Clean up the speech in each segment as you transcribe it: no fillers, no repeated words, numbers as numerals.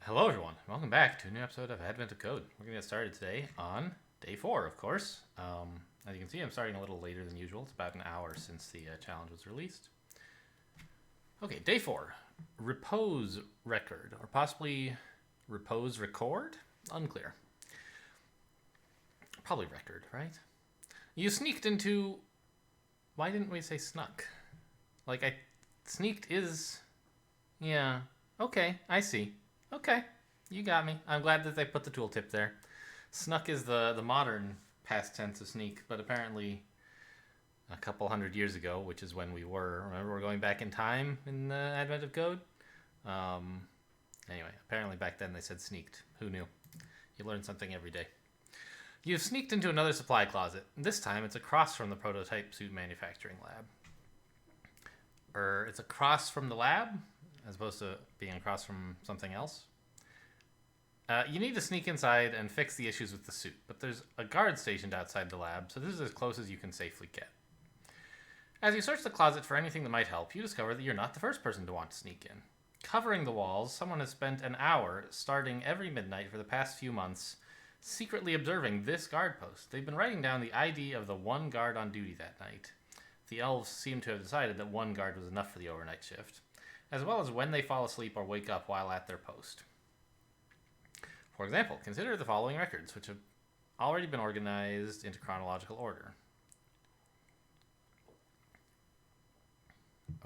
Hello, everyone. Welcome back to a new episode of Advent of Code. We're going to get started today on day 4, of course. As you can see, I'm starting a little later than usual. It's about an hour since the challenge was released. Okay, day 4. Repose record, or possibly repose record? Unclear. Probably record, right? You sneaked into... Why didn't we say snuck? Sneaked is... Yeah. Okay, I see. Okay, you got me. I'm glad that they put the tooltip there. Snuck is the modern past tense of sneak, but apparently a couple hundred years ago, which is when we were. Remember, we're going back in time in the Advent of Code? Anyway, apparently back then they said sneaked. Who knew? You learn something every day. You've sneaked into another supply closet. This time it's across from the prototype suit manufacturing lab. It's across from the lab, as opposed to being across from something else. You need to sneak inside and fix the issues with the suit, but there's a guard stationed outside the lab, so this is as close as you can safely get. As you search the closet for anything that might help, you discover that you're not the first person to want to sneak in. Covering the walls, someone has spent an hour, starting every midnight for the past few months, secretly observing this guard post. They've been writing down the ID of the one guard on duty that night. The elves seem to have decided that one guard was enough for the overnight shift, as well as when they fall asleep or wake up while at their post. For example, consider the following records, which have already been organized into chronological order.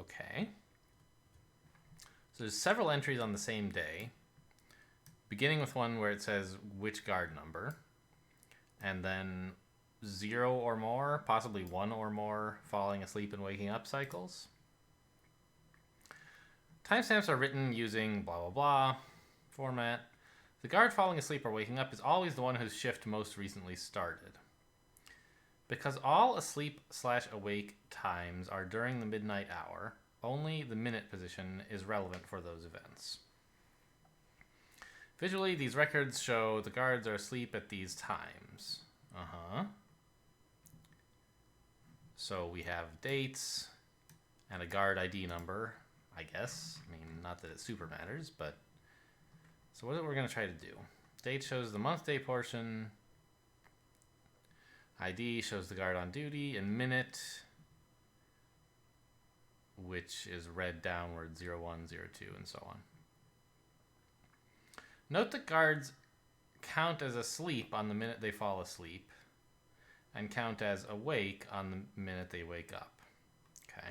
Okay. So there's several entries on the same day, beginning with one where it says which guard number, and then 0 or more, possibly 1 or more falling asleep and waking up cycles. Timestamps are written using blah blah blah format. The guard falling asleep or waking up is always the one whose shift most recently started. Because all asleep/awake times are during the midnight hour, only the minute position is relevant for those events. Visually, these records show the guards are asleep at these times. So we have dates and a guard ID number, I guess. I mean, not that it super matters, but... So what is it we're going to try to do? Date shows the month-day portion. ID shows the guard on duty. And minute, which is read downward, 01, 02, and so on. Note that guards count as asleep on the minute they fall asleep, and count as awake on the minute they wake up. Okay.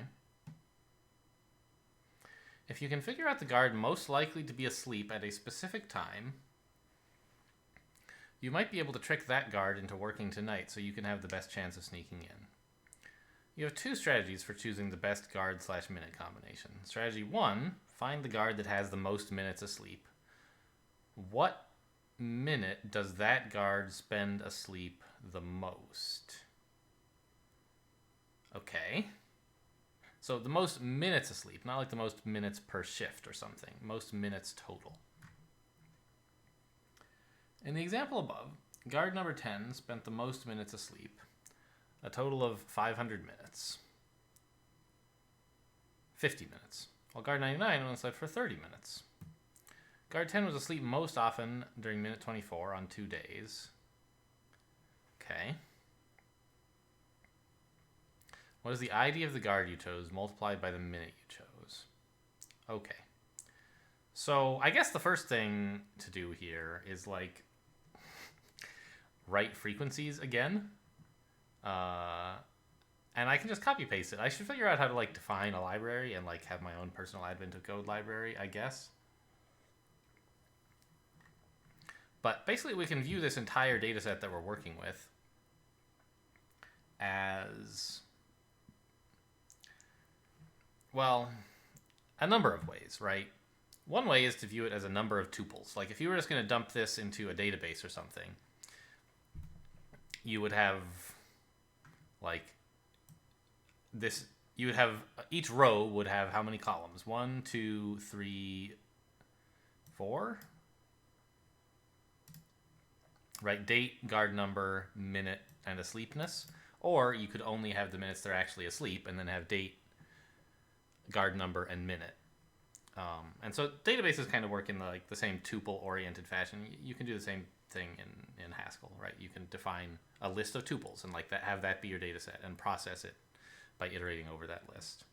If you can figure out the guard most likely to be asleep at a specific time, you might be able to trick that guard into working tonight so you can have the best chance of sneaking in. You have 2 strategies for choosing the best guard/minute combination. Strategy 1, find the guard that has the most minutes asleep. What minute does that guard spend asleep the most? Okay. So the most minutes asleep, not like the most minutes per shift or something. Most minutes total. In the example above, guard number 10 spent the most minutes asleep, a total of 500 minutes. 50 minutes. While guard 99 only slept for 30 minutes. Guard 10 was asleep most often during minute 24 on 2 days. Okay. What is the ID of the guard you chose multiplied by the minute you chose? Okay. So I guess the first thing to do here is write frequencies again. And I can just copy paste it. I should figure out how to define a library and have my own personal Advent of Code library, I guess. But basically we can view this entire data set that we're working with as... well, a number of ways, right? One way is to view it as a number of tuples. If you were just going to dump this into a database or something, you would have, each row would have how many columns? 1, 2, 3, 4? Right, date, guard number, minute, and asleepness. Or you could only have the minutes they're actually asleep and then have date, guard number, and minute. And so databases kind of work in the same tuple-oriented fashion. You can do the same thing in Haskell, right? You can define a list of tuples and have that be your data set and process it by iterating over that list.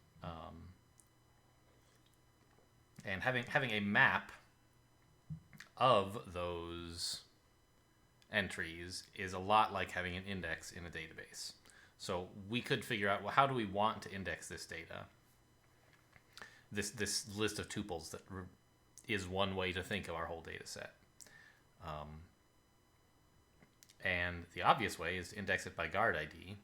And having a map of those entries is a lot like having an index in a database. So we could figure out, well, how do we want to index this data? This list of tuples that is one way to think of our whole data set. And the obvious way is to index it by guard ID.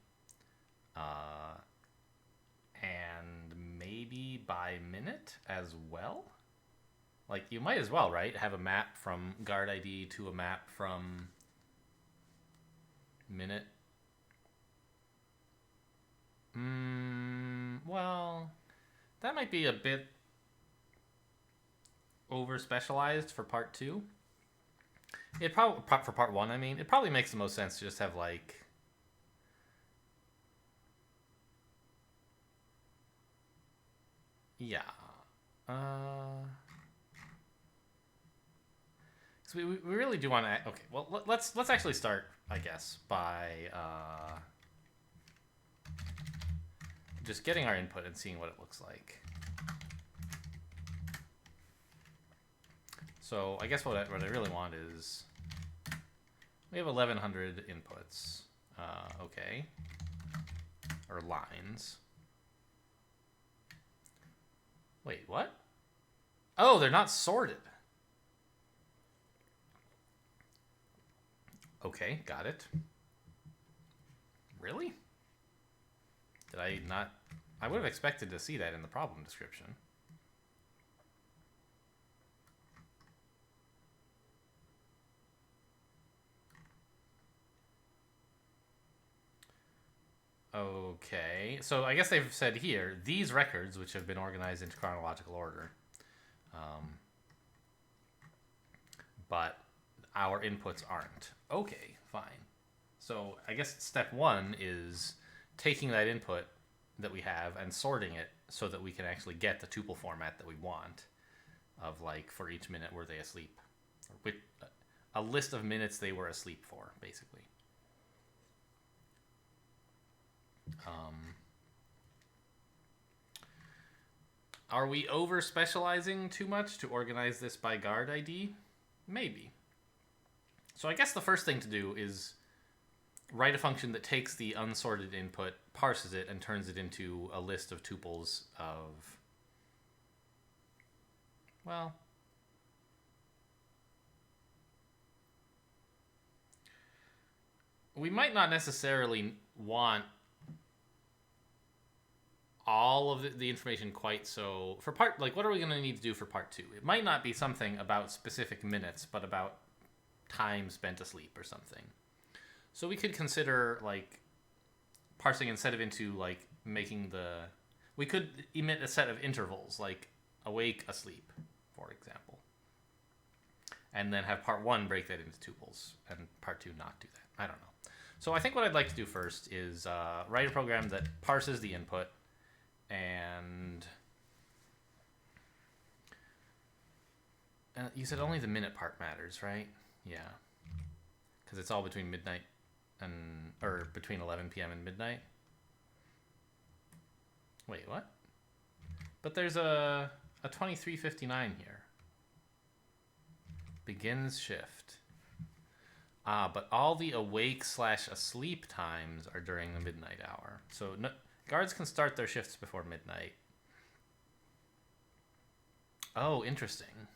And maybe by minute as well. Like, you might as well, right? Have a map from guard ID to a map from minute. Well, that might be a bit over specialized for part 2. It probably, for part 1, I mean, it probably makes the most sense to just have like, yeah. So we really do want to. Okay, well, let's actually start, I guess, by just getting our input and seeing what it looks like. So I guess what I really want is, we have 1,100 inputs. Okay, or lines. Wait, what? Oh, they're not sorted. Okay, got it. Really? Did I not? I would have expected to see that in the problem description. Okay, so I guess they've said here, these records, which have been organized into chronological order, but our inputs aren't. Okay, fine. So I guess step 1 is taking that input that we have and sorting it so that we can actually get the tuple format that we want of, like, for each minute were they asleep. A list of minutes they were asleep for, basically. Are we over specializing too much to organize this by guard ID? Maybe. So I guess the first thing to do is write a function that takes the unsorted input, parses it, and turns it into a list of tuples of, well, we might not necessarily want all of the information quite so. For part, like, what are we going to need to do for part 2? It might not be something about specific minutes, but about time spent asleep or something. So we could consider, like, parsing instead of into, like, making we could emit a set of intervals, like awake, asleep, for example. And then have part 1 break that into tuples, and part 2 not do that. I don't know. So I think what I'd like to do first is write a program that parses the input, and you said only the minute part matters, right? Yeah, because it's all between midnight or between 11 p.m. and midnight. Wait, what? But there's a 23:59 here. Begins shift. But all the awake/asleep times are during the midnight hour. So guards can start their shifts before midnight. Oh, interesting.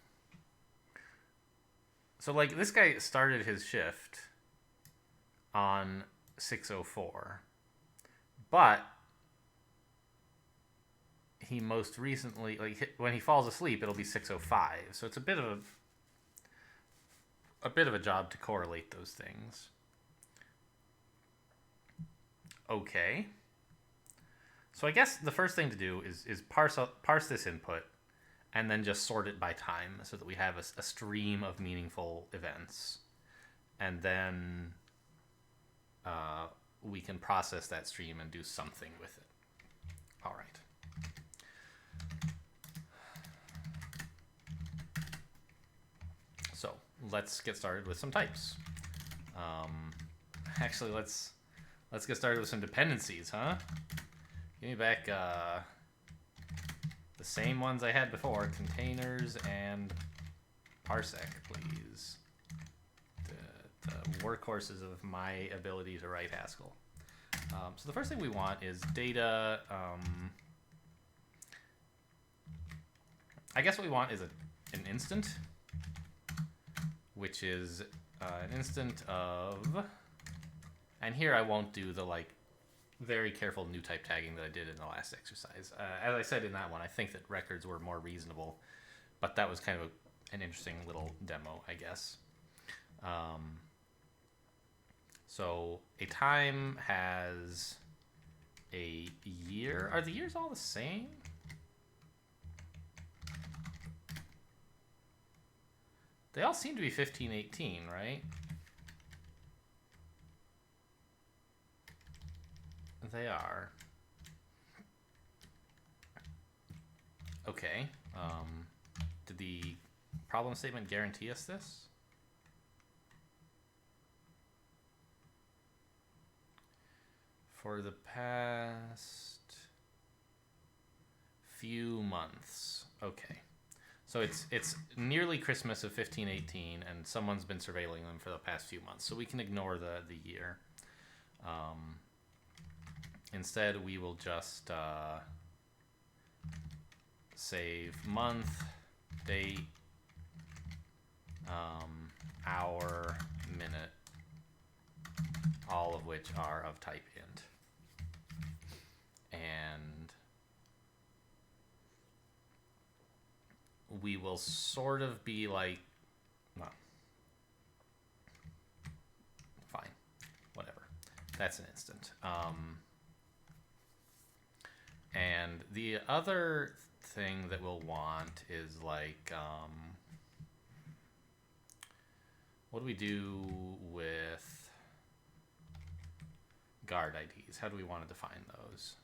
So, like, this guy started his shift on 6:04, but he most recently, like, when he falls asleep, it'll be 6:05. So it's a bit of a job to correlate those things. Okay. So I guess the first thing to do is parse this input and then just sort it by time so that we have a stream of meaningful events. And then we can process that stream and do something with it. All right. let's get started with some types. Actually, let's get started with some dependencies, huh? Give me back the same ones I had before, containers and parsec, please. The workhorses of my ability to write Haskell. So the first thing we want is data. I guess what we want is an instant, which is an instant of, and here I won't do the like very careful new type tagging that I did in the last exercise. As I said in that one, I think that records were more reasonable, but that was kind of an interesting little demo, I guess. So a time has a year. Are the years all the same? They all seem to be 1518, right? They are. Okay. Did the problem statement guarantee us this? For the past few months. Okay. So it's nearly Christmas of 1518, and someone's been surveilling them for the past few months. So we can ignore the year. Instead, we will just save month, date, hour, minute, all of which are of type int. And we will sort of be like, well, fine, whatever. That's an instant. And the other thing that we'll want is like, what do we do with guard IDs? How do we want to define those?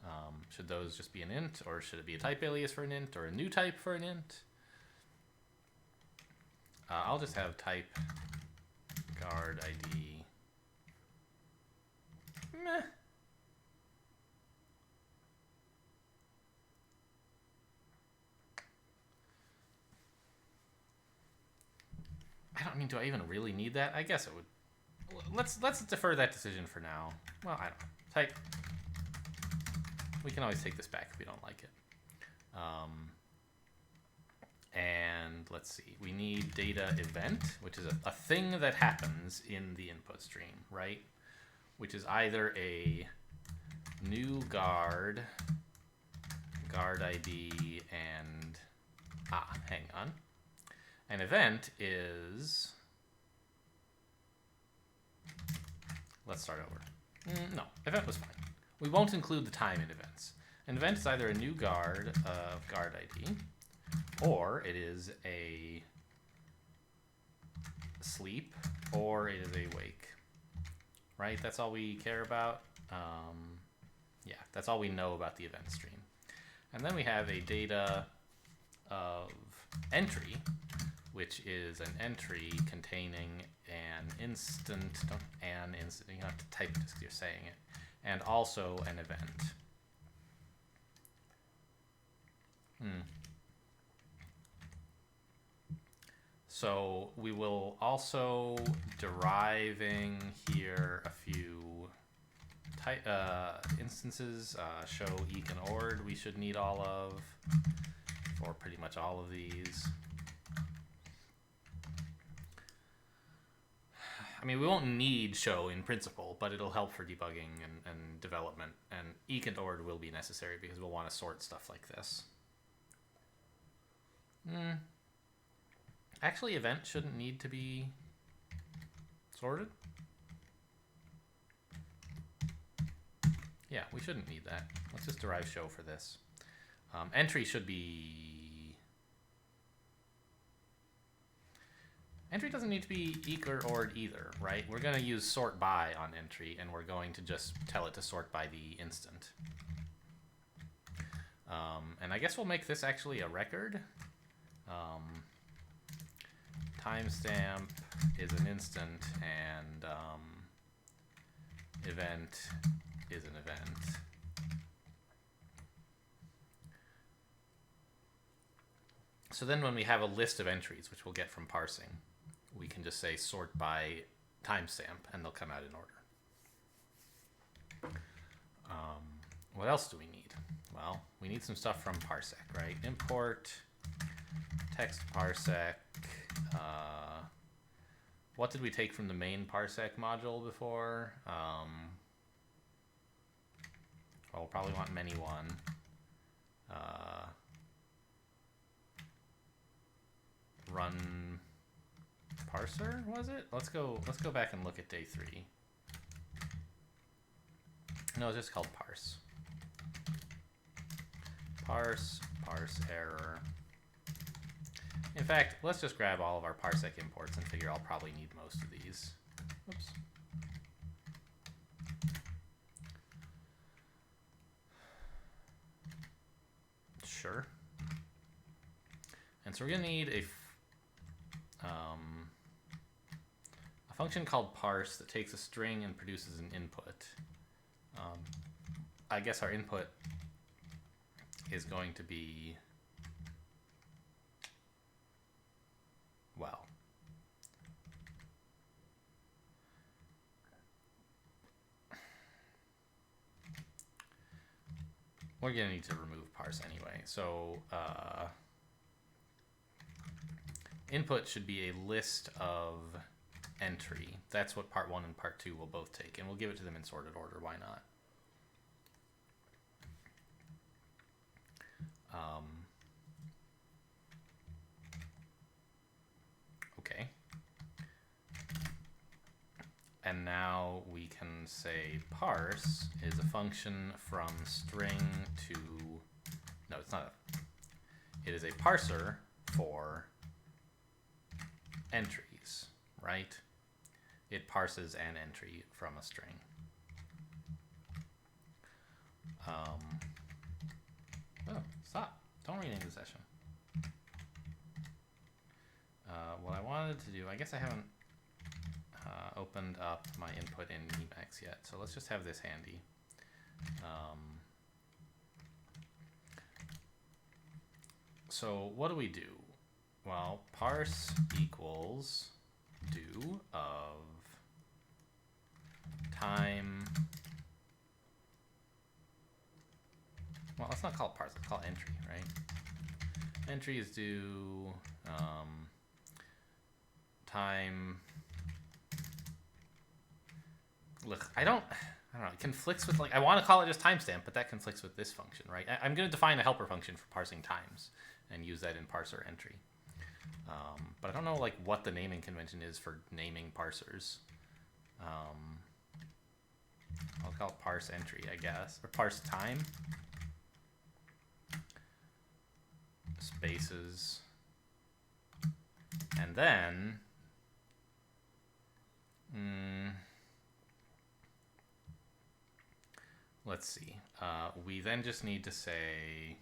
Should those just be an int, or should it be a type alias for an int, or a new type for an int? I'll just have type guard ID. Meh. I don't mean, do I even really need that? I guess it would. Let's defer that decision for now. Well, I don't know. Type. We can always take this back if we don't like it. And let's see. We need data event, which is a thing that happens in the input stream, right? Which is either a new guard ID, and hang on. An event is, let's start over. No, event was fine. We won't include the time in events. An event is either a new guard of guard ID, or it is a sleep, or it is a wake. Right? That's all we care about. Yeah, that's all we know about the event stream. And then we have a data of entry, which is an entry containing an instant, you have to type it as you're saying it, and also an event. So we will also deriving here a few instances. Show eq and ord we should need all of for pretty much all of these. I mean, we won't need show in principle, but it'll help for debugging and development. And eq and ord will be necessary because we'll want to sort stuff like this. Actually, event shouldn't need to be sorted. Yeah, we shouldn't need that. Let's just derive show for this. Entry should be... Entry doesn't need to be eq or ord either, right? We're going to use sort by on entry, and we're going to just tell it to sort by the instant. And I guess we'll make this actually a record. timestamp is an instant, and event is an event. So then when we have a list of entries, which we'll get from parsing, we can just say sort by timestamp, and they'll come out in order. What else do we need? Well, we need some stuff from parsec, right? Import text parsec. What did we take from the main parsec module before? Well, we'll probably want many1. Run parser, was it? Let's go back and look at day 3. No, it's just called parse. Parse error. In fact, let's just grab all of our parsec imports and figure I'll probably need most of these. Oops. Sure. And so we're going to need a function called parse that takes a string and produces an input. I guess our input is going to be, well, we're going to need to remove parse anyway. So input should be a list of entry. That's what part 1 and part 2 will both take, and we'll give it to them in sorted order. Why not? Okay. And now we can say parse is a function from string to, no, it's not it is a parser for entries, right? It parses an entry from a string. Oh, stop. Don't rename the session. What I wanted to do, I guess I haven't opened up my input in Emacs yet, so let's just have this handy. So what do we do? Well, parse equals do of time. Well, let's not call it parse, let's call it entry, right? Entry is do time. Look, I don't know, it conflicts with, like, I want to call it just timestamp, but that conflicts with this function, right? I'm going to define a helper function for parsing times and use that in parser entry. But I don't know, like, what the naming convention is for naming parsers. I'll call it parse entry, I guess, or parse time. Spaces. And then let's see. We then just need to say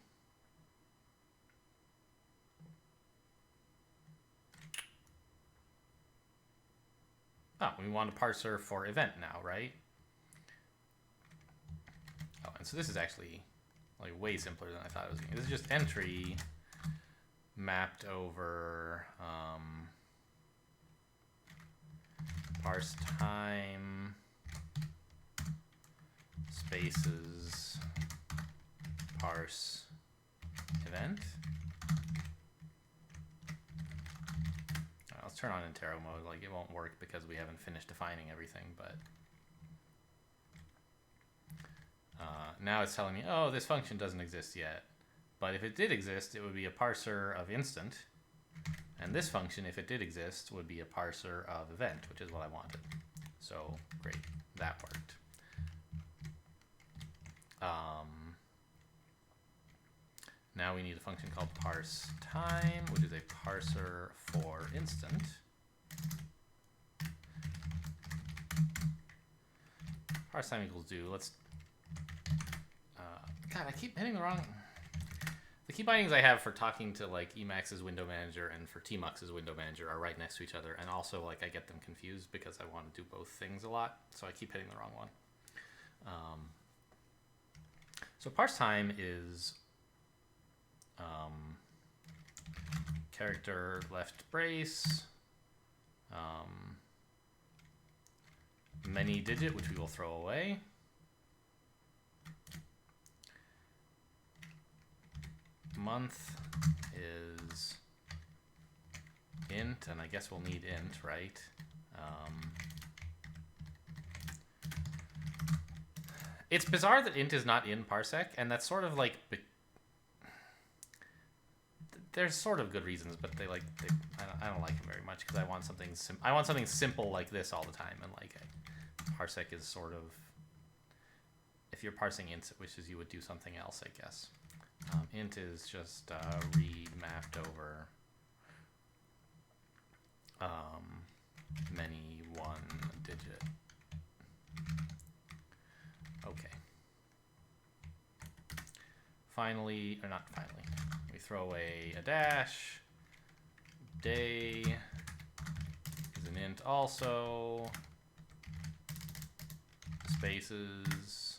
we want a parser for event now, right? Oh, and so this is actually like way simpler than I thought it was going to be. This is just entry mapped over parse time spaces parse event. Let's turn on Intero mode. Like, it won't work because we haven't finished defining everything, but now it's telling me, oh, this function doesn't exist yet. But if it did exist, it would be a parser of instant. And this function, if it did exist, would be a parser of event, which is what I wanted. So, great. That worked. Now we need a function called parse time, which is a parser for instant. Parse time equals do. Let's. God, I keep hitting the wrong. The key bindings I have for talking to like Emacs's window manager and for Tmux's window manager are right next to each other, and also like I get them confused because I want to do both things a lot, so I keep hitting the wrong one. So parse time is character left brace, many digit, which we will throw away. Month is int, and I guess we'll need int, right? It's bizarre that int is not in parsec, and that's sort of like there's sort of good reasons, but I don't like them very much because I want something simple like this all the time, and like parsec is sort of, if you're parsing int, it wishes you would do something else, I guess. Int is just read mapped over many one digit. Okay. Finally, or not finally, we throw away a dash. Day is an int also. Spaces.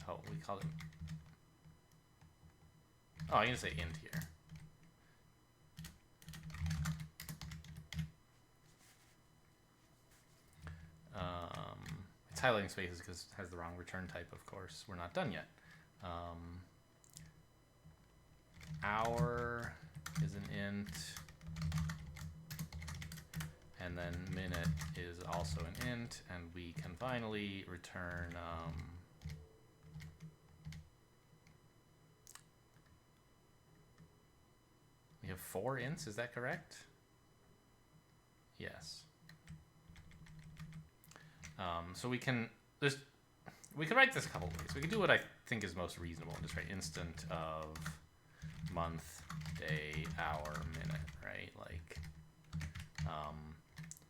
Oh, we call it. Oh, I'm gonna say int here. It's highlighting spaces because it has the wrong return type, of course. We're not done yet. Hour is an int. And then minute is also an int. And we can finally return... we have 4 ints, is that correct? Yes. So we can write this a couple ways. We can do what I think is most reasonable and just write instant of month, day, hour, minute, right? Like,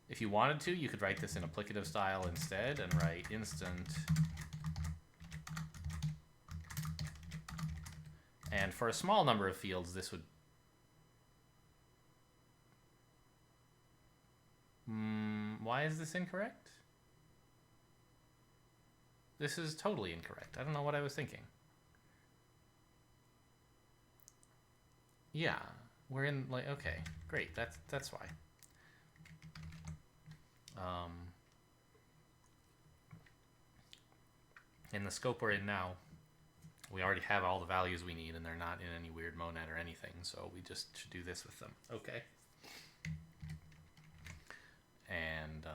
if you wanted to, you could write this in applicative style instead and write instant. And for a small number of fields, this would... why is this incorrect? This is totally incorrect. I don't know what I was thinking. Yeah, we're in, like, okay, great, that's why. In the scope we're in now, we already have all the values we need, and they're not in any weird monad or anything, so we just should do this with them. Okay. And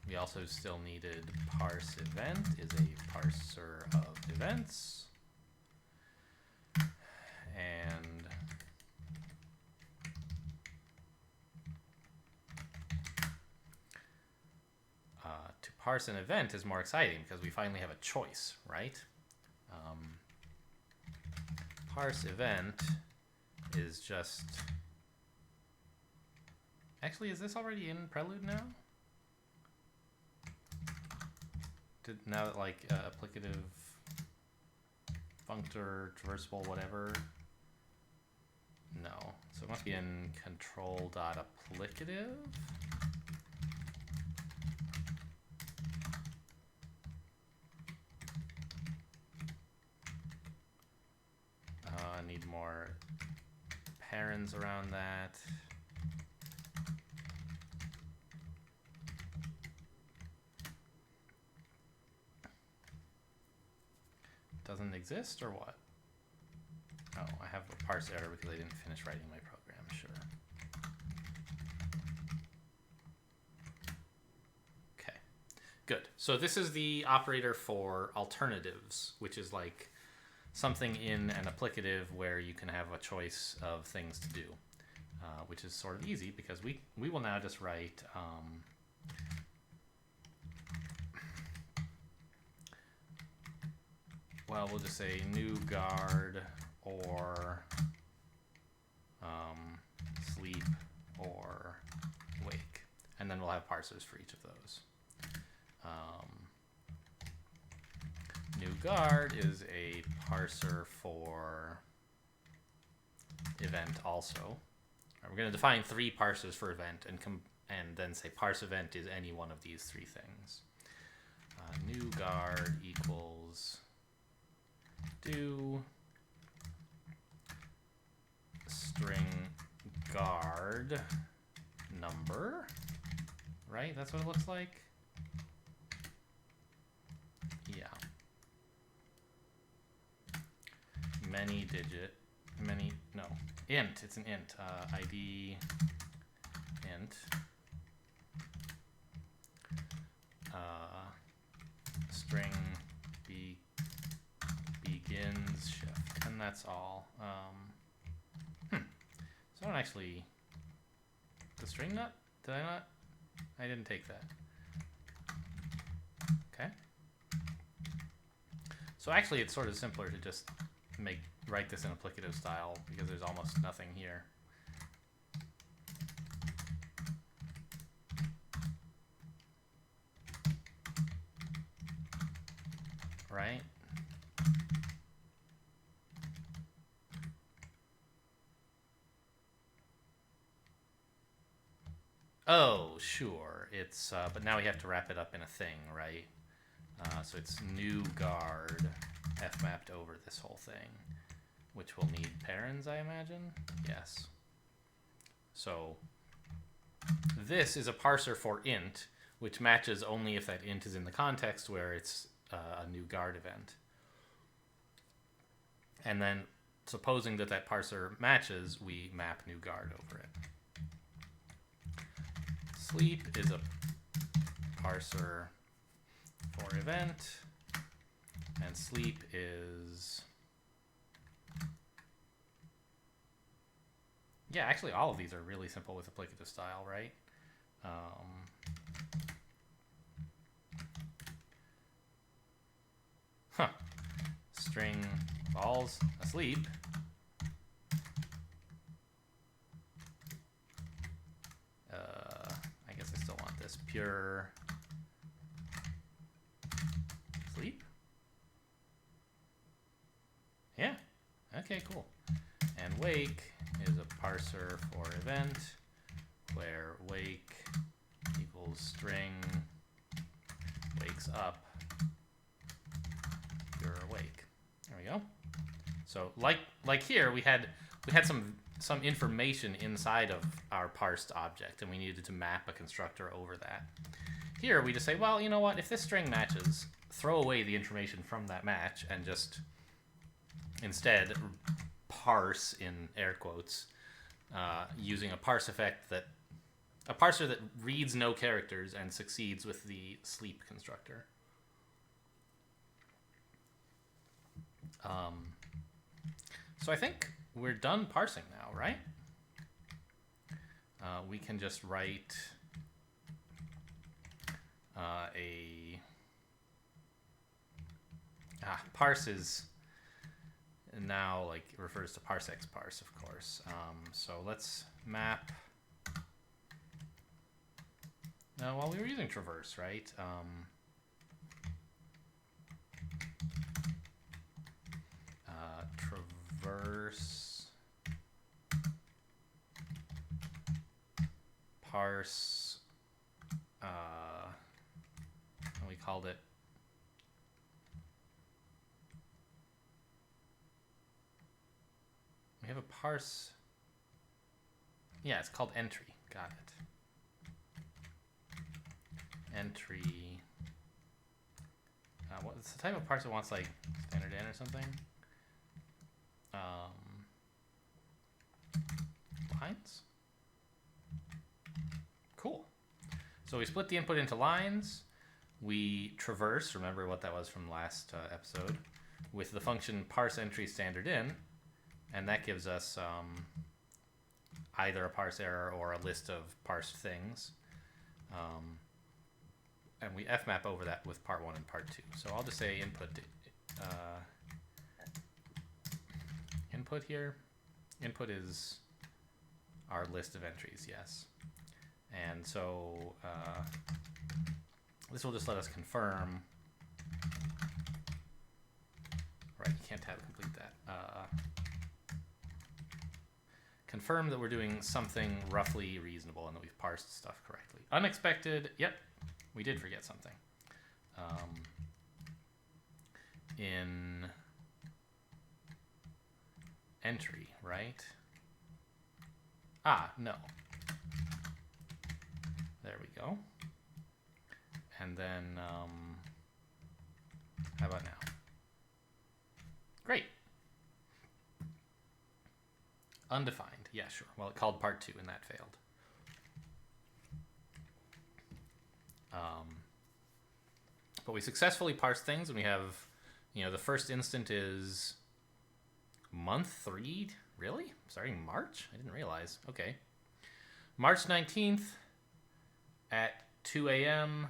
we also still needed parse event is a parser of events. And to parse an event is more exciting because we finally have a choice, right? Parse event is just... Actually, is this already in Prelude now? Now that, like, applicative, functor, traversable, whatever? No. So it must be in control.applicative? I need more parens around that. Doesn't exist or what? Oh, I have a parse error because I didn't finish writing my program, sure. Okay, good. So this is the operator for alternatives, which is like something in an applicative where you can have a choice of things to do, which is sort of easy because we will now just write well, we'll just say new guard or sleep or wake, and then we'll have parsers for each of those. New guard is a parser for event also. We're going to define 3 parsers for event and then say parse event is any one of these 3 things. New guard equals do string guard number, right? That's what it looks like. Yeah. Int, it's an int, ID int, string begins shift, and that's all. So I don't actually, the string nut, did I not? I didn't take that. Okay. So actually it's sort of simpler to just write this in applicative style because there's almost nothing here. Right? Oh, sure. It's but now we have to wrap it up in a thing, right? So it's new guard f-mapped over this whole thing, which will need parens, I imagine. Yes. So this is a parser for int, which matches only if that int is in the context where it's a new guard event. And then supposing that that parser matches, we map new guard over it. Sleep is a parser for event, and sleep is, yeah, actually all of these are really simple with applicative style, right? String falls asleep. I guess I still want this pure sleep. Yeah. Okay, cool. And wake is a parser for event where wake equals string wakes up, you're awake. There we go. So like here we had some information inside of our parsed object and we needed to map a constructor over that. Here we just say, well, you know what, if this string matches, throw away the information from that match and just instead parse, in air quotes, using a parse effect a parser that reads no characters and succeeds with the sleep constructor. So I think we're done parsing now, right? We can just write parse is now like refers to parsex parse, of course. So let's map. Well, we were using traverse, right? Traverse parse. And we called it. We have a parse. Yeah, it's called entry. Got it. Entry. What's the type of parse that wants like standard in or something? Lines. Cool. So we split the input into lines. We traverse. Remember what that was from last episode, with the function parse entry standard in, and that gives us either a parse error or a list of parsed things. And we fmap over that with part 1 and part 2. So I'll just say input here. Input is our list of entries, yes. And so this will just let us confirm Right, you can't tab complete that. Confirm that we're doing something roughly reasonable and that we've parsed stuff correctly. Unexpected, yep, we did forget something. In entry, right? Ah, no. There we go. And then, how about now? Great. Undefined. Yeah, sure. Well, it called part 2 and that failed. But we successfully parsed things, and we have, you know, the first instant is month 3. Really? Starting March? I didn't realize. Okay. March 19th at 2 a.m.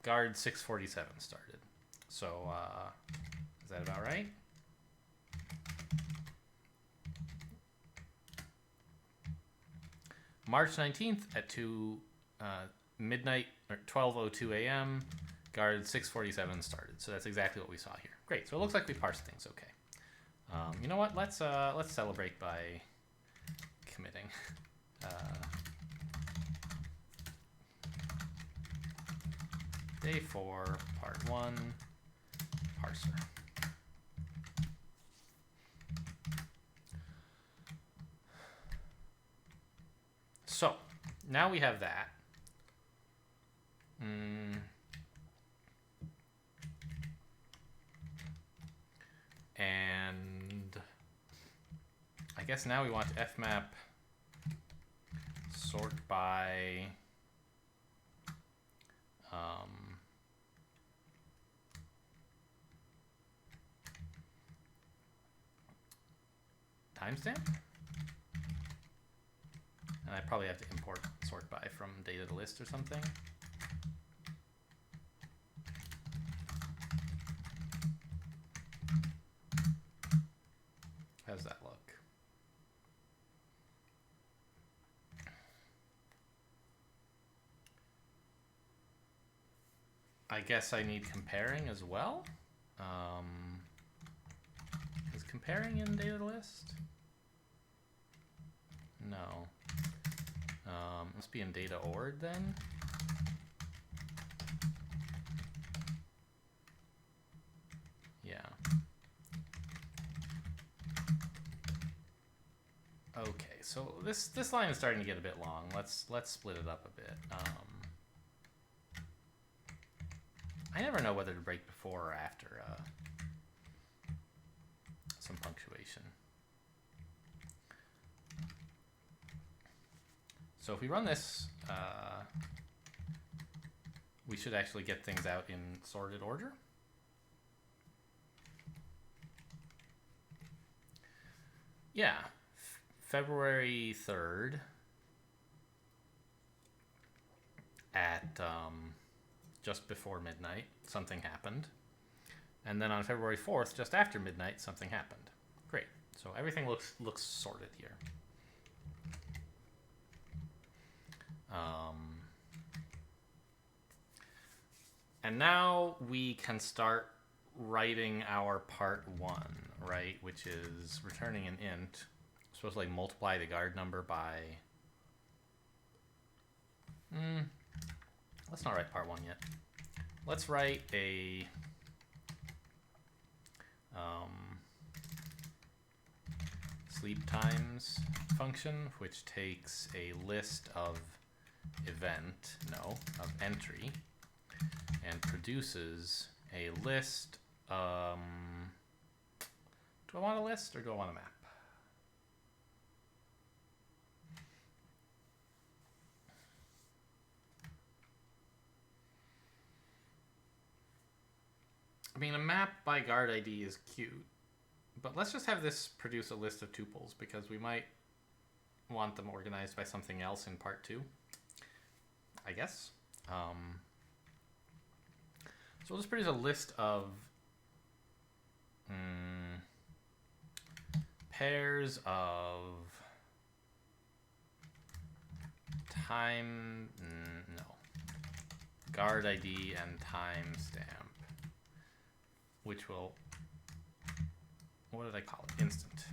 guard 647 started. So, is that about right? March 19th at midnight or 12:02 a.m. guard 647 started. So that's exactly what we saw here. Great. So it looks like we parsed things okay. You know what? Let's celebrate by committing. Day 4, part 1, parser. So now we have that. And I guess now we want fmap sort by timestamp. And I probably have to import sort by from data to list or something. How's that look? I guess I need comparing as well. Is comparing in data to list? No. Must be in data ord then. Yeah. Okay, so this line is starting to get a bit long. Let's split it up a bit. I never know whether to break before or after some punctuation. So if we run this, we should actually get things out in sorted order. Yeah, February 3rd at just before midnight, something happened. And then on February 4th, just after midnight, something happened. Great. So everything looks sorted here. And now we can start writing our part 1, right? Which is returning an int. We're supposed to like multiply the guard number by... Let's not write part 1 yet. Let's write a... sleep times function, which takes a list of of entry, and produces a list. Do I want a list or do I want a map? I mean, a map by guard ID is cute, but let's just have this produce a list of tuples because we might want them organized by something else in part 2, I guess. So we'll just produce a list of pairs of guard ID and timestamp, which will what did I call it? Instant.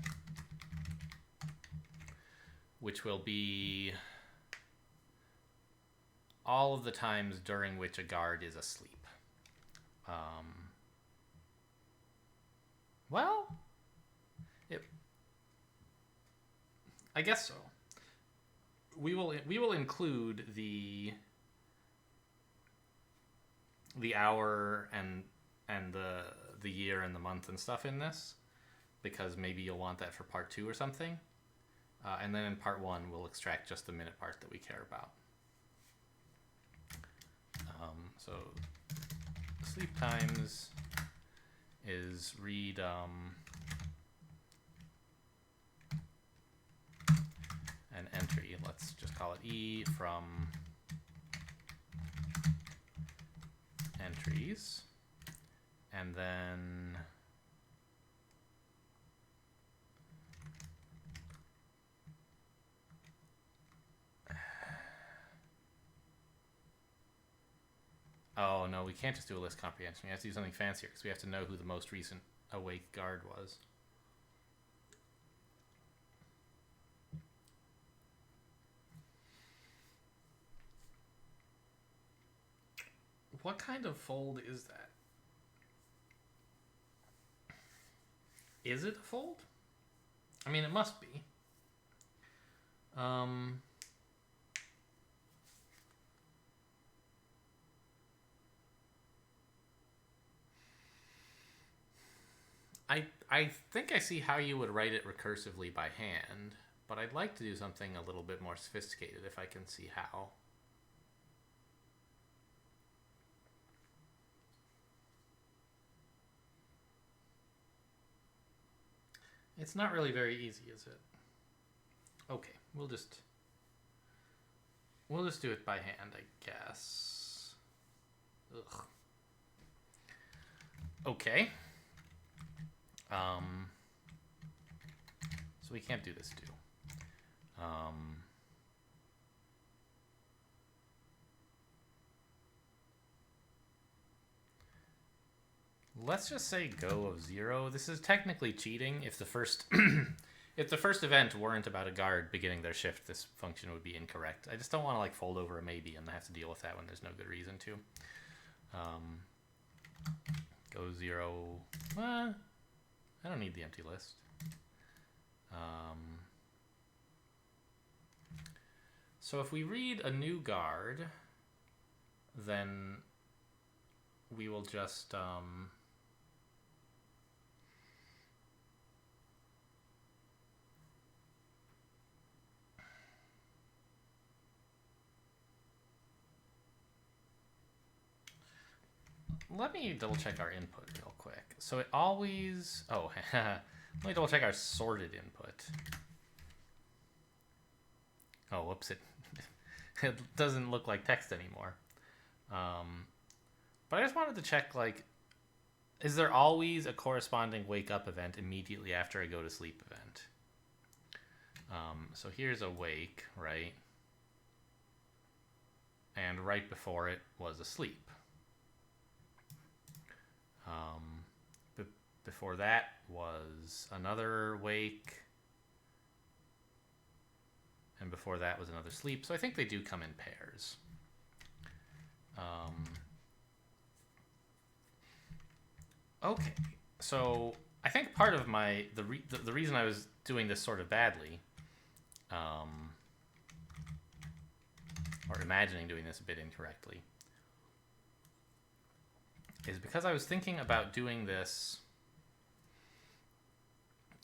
Which will be all of the times during which a guard is asleep. Well, I guess so. We will include the hour and the year and the month and stuff in this, because maybe you'll want that for part 2 or something. And then in part 1, we'll extract just the minute part that we care about. So sleep times is read an entry. Let's just call it E from entries. And then oh no, we can't just do a list comprehension. We have to do something fancier because we have to know who the most recent awake guard was. What kind of fold is that? Is it a fold? I mean, it must be. I think I see how you would write it recursively by hand, but I'd like to do something a little bit more sophisticated if I can see how. It's not really very easy, is it? Okay, we'll just do it by hand, I guess. Ugh. Okay. So we can't do this too. Let's just say go of 0. This is technically cheating. If the first if the first event weren't about a guard beginning their shift, this function would be incorrect. I just don't want to like fold over a maybe and have to deal with that when there's no good reason to. Go 0. I don't need the empty list. So if we read a new guard, then we will just let me double check our input real quick. So it always, let me double check our sorted input. Oh, whoops, it doesn't look like text anymore. But I just wanted to check, like, is there always a corresponding wake up event immediately after a go to sleep event? So here's a wake, right? And right before it was a sleep. Before that was another wake. And before that was another sleep. So I think they do come in pairs. Okay, so I think part of my the reason I was doing this sort of badly, or imagining doing this a bit incorrectly, is because I was thinking about doing this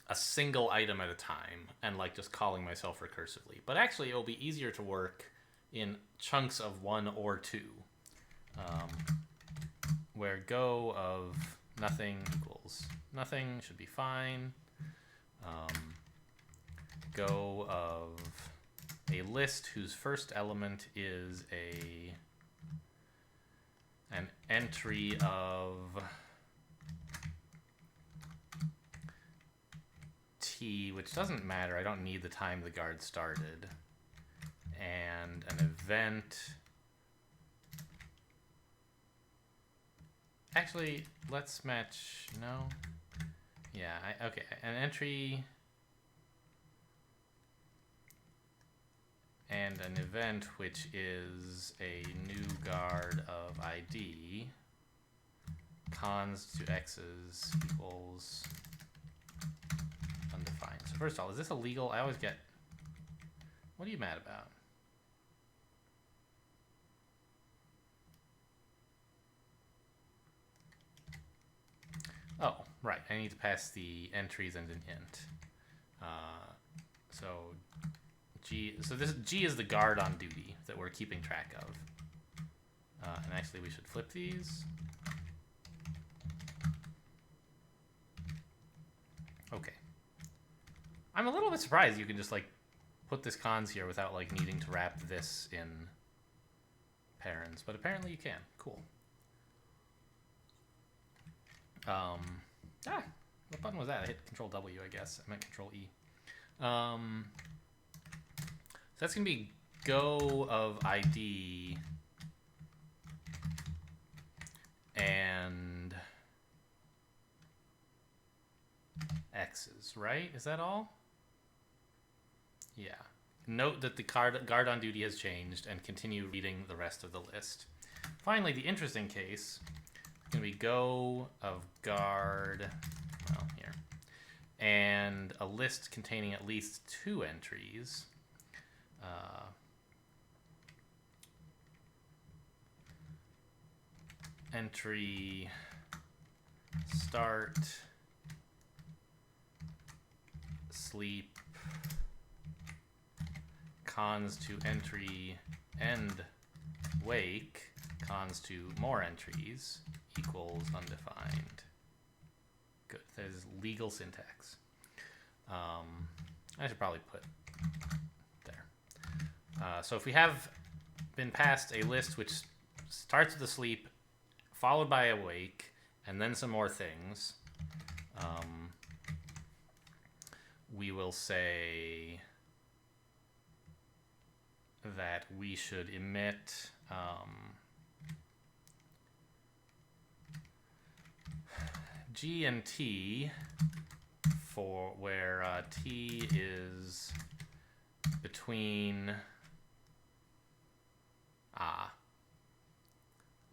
a single item at a time and like just calling myself recursively. But actually it'll be easier to work in chunks of 1 or 2, where go of nothing equals nothing should be fine. Go of a list whose first element is an entry of T, which doesn't matter. I don't need the time the guard started. And an event. Actually, let's match. No. Yeah, okay. An entry and an event which is a new guard of ID, cons to x's equals undefined. So first of all, is this illegal? I always get... What are you mad about? Oh, right. I need to pass the entries and an int. So G. So this G is the guard on duty that we're keeping track of. And actually, we should flip these. Okay. I'm a little bit surprised you can just like put this cons here without like needing to wrap this in parens, but apparently you can. Cool. What button was that? I hit Control W, I guess. I meant Control E. So that's gonna be go of ID and X's, right? Is that all? Yeah. Note that the guard on duty has changed and continue reading the rest of the list. Finally, the interesting case is going to be go of guard, well, here, and a list containing at least 2 entries. Entry start, sleep, cons to entry end wake, cons to more entries equals undefined. Good. That is legal syntax. I should probably put there. So if we have been passed a list which starts with a sleep, followed by a wake, and then some more things, we will say that we should emit G and T for where T is between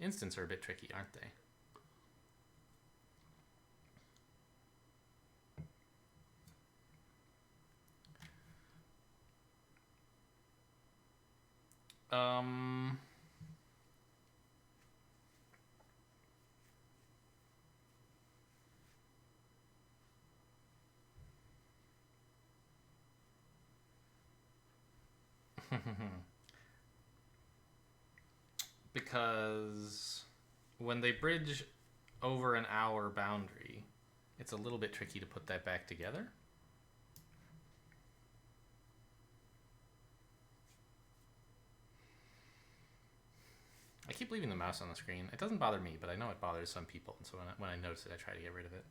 instants are a bit tricky, aren't they? Because when they bridge over an hour boundary, it's a little bit tricky to put that back together. I keep leaving the mouse on the screen. It doesn't bother me, but I know it bothers some people, and so when I notice it, I try to get rid of it.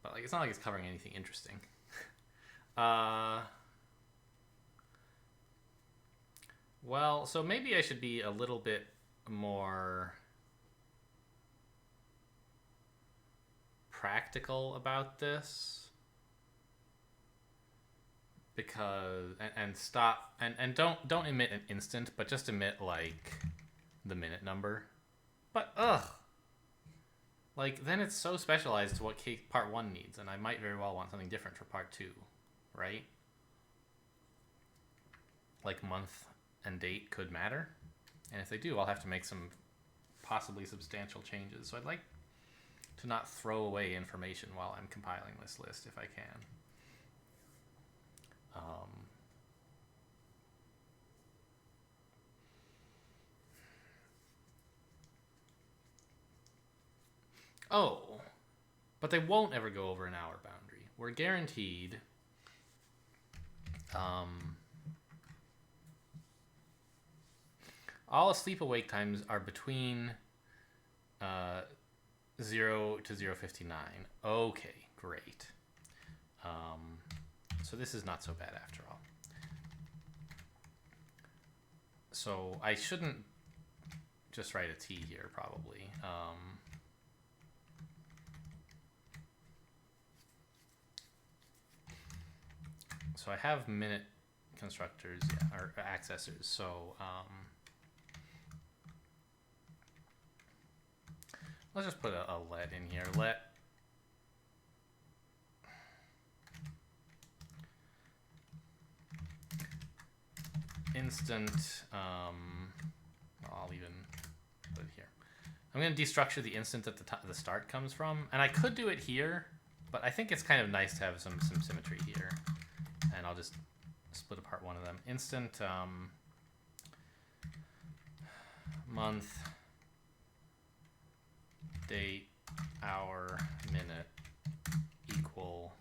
But like, it's not like it's covering anything interesting. Well, so maybe I should be a little bit more practical about this, because and stop and don't emit an instant, but just emit like the minute number. But like then it's so specialized to what part 1 needs, and I might very well want something different for part 2, right? Like month and date could matter, and if they do, I'll have to make some possibly substantial changes. So I'd like to not throw away information while I'm compiling this list if I can. Oh, but they won't ever go over an hour boundary. We're guaranteed all sleep awake times are between 0 to 0:59. Okay, great. So this is not so bad after all. So I shouldn't just write a T here probably. So I have minute constructors, yeah, or accessors. So let's just put a let in here. Let instant, I'll even put it here. I'm going to destructure the instant that the start comes from. And I could do it here, but I think it's kind of nice to have some symmetry here. And I'll just split apart one of them. Instant month, date, hour, minute equal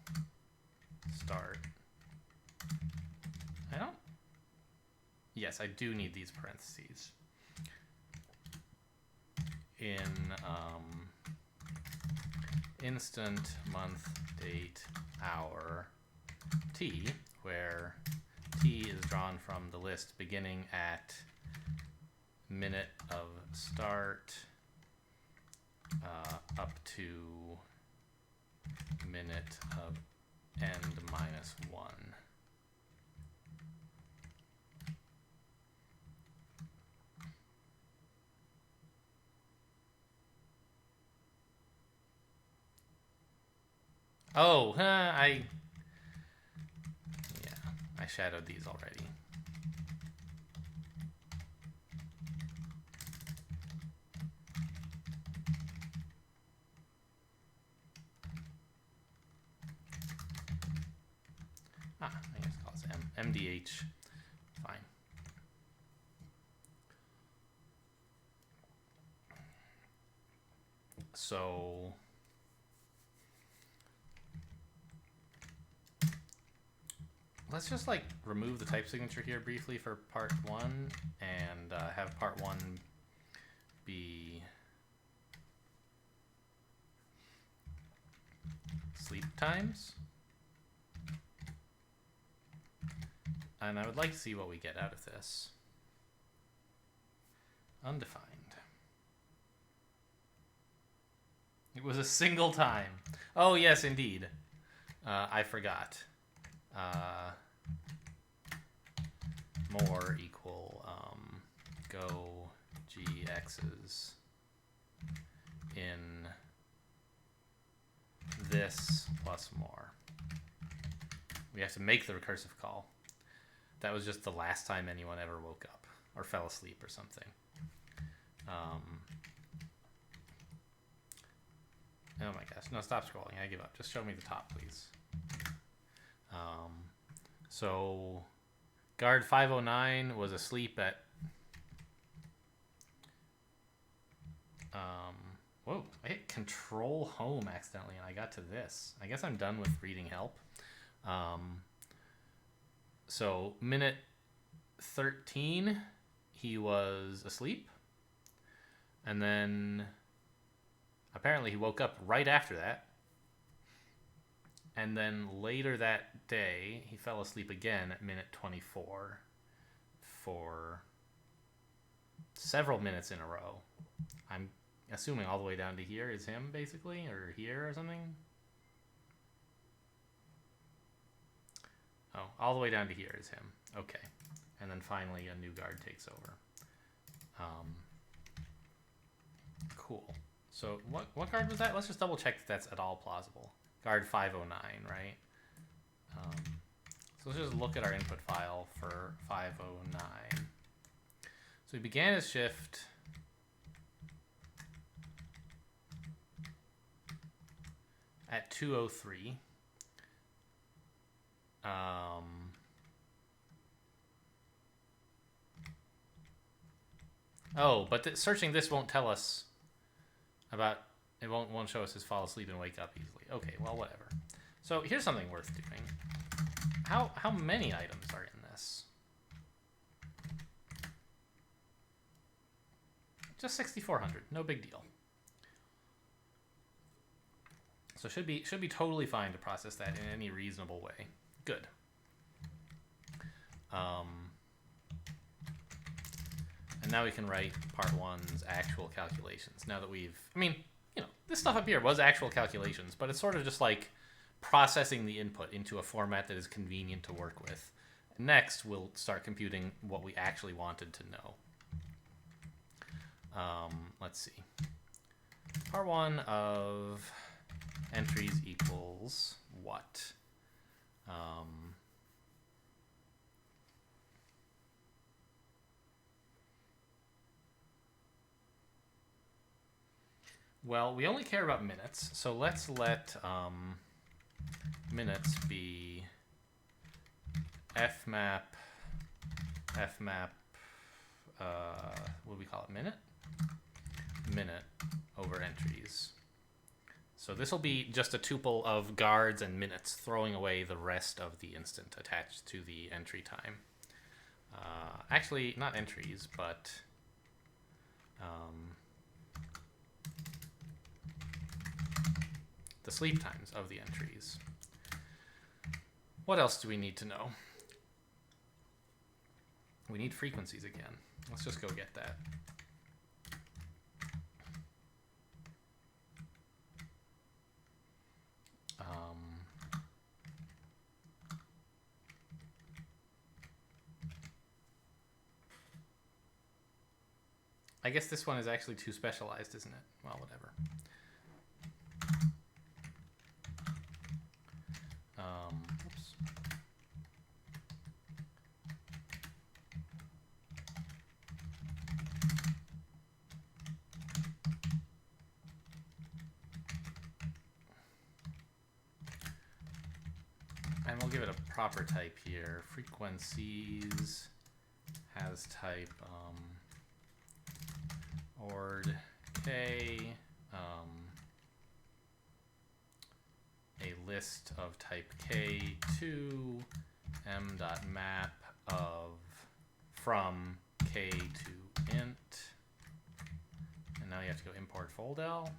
start. I don't. Yes, I do need these parentheses. In instant month, date, hour, t, where t is drawn from the list beginning at minute of start up to minute of end minus 1. Oh, I shadowed these already. I guess call this MDH. Fine. So let's just like remove the type signature here briefly for part 1 and have part 1 be sleep times. And I would like to see what we get out of this. Undefined. It was a single time. Oh, yes, indeed. I forgot. More equal go gx's in this plus more. We have to make the recursive call. That was just the last time anyone ever woke up or fell asleep or something. Oh my gosh. No, stop scrolling. I give up. Just show me the top, please. So guard 509 was asleep at... whoa, I hit control home accidentally and I got to this. I guess I'm done with reading help. So minute 13, he was asleep. And then apparently he woke up right after that. And then later that day, he fell asleep again at minute 24 for several minutes in a row. I'm assuming all the way down to here is him, basically, or here or something. Oh, all the way down to here is him. Okay. And then finally a new guard takes over. Cool. So what guard was that? Let's just double check that that's at all plausible. Guard 509, right? So let's just look at our input file for 509. So he began his shift at 2:03. Oh, but searching this won't tell us about... It won't show us his fall asleep and wake up easily. Okay, well, whatever. So here's something worth doing. How many items are in this? Just 6,400. No big deal. So should be totally fine to process that in any reasonable way. Good. And now we can write part 1's actual calculations. Now that we've, I mean, you know, this stuff up here was actual calculations, but it's sort of just like processing the input into a format that is convenient to work with. Next, we'll start computing what we actually wanted to know. Let's see. Part 1 of entries equals what? Well, we only care about minutes, so let's let minutes be fmap, what do we call it, minute over entries. So this will be just a tuple of guards and minutes, throwing away the rest of the instant attached to the entry time. Actually, not entries, but the sleep times of the entries. What else do we need to know? We need frequencies again. Let's just go get that. I guess this one is actually too specialized, isn't it? Well, whatever. Oops. And we'll give it a proper type here. Frequencies has type ord k, a list of type k to m.map of from k to int, and now you have to go import foldel.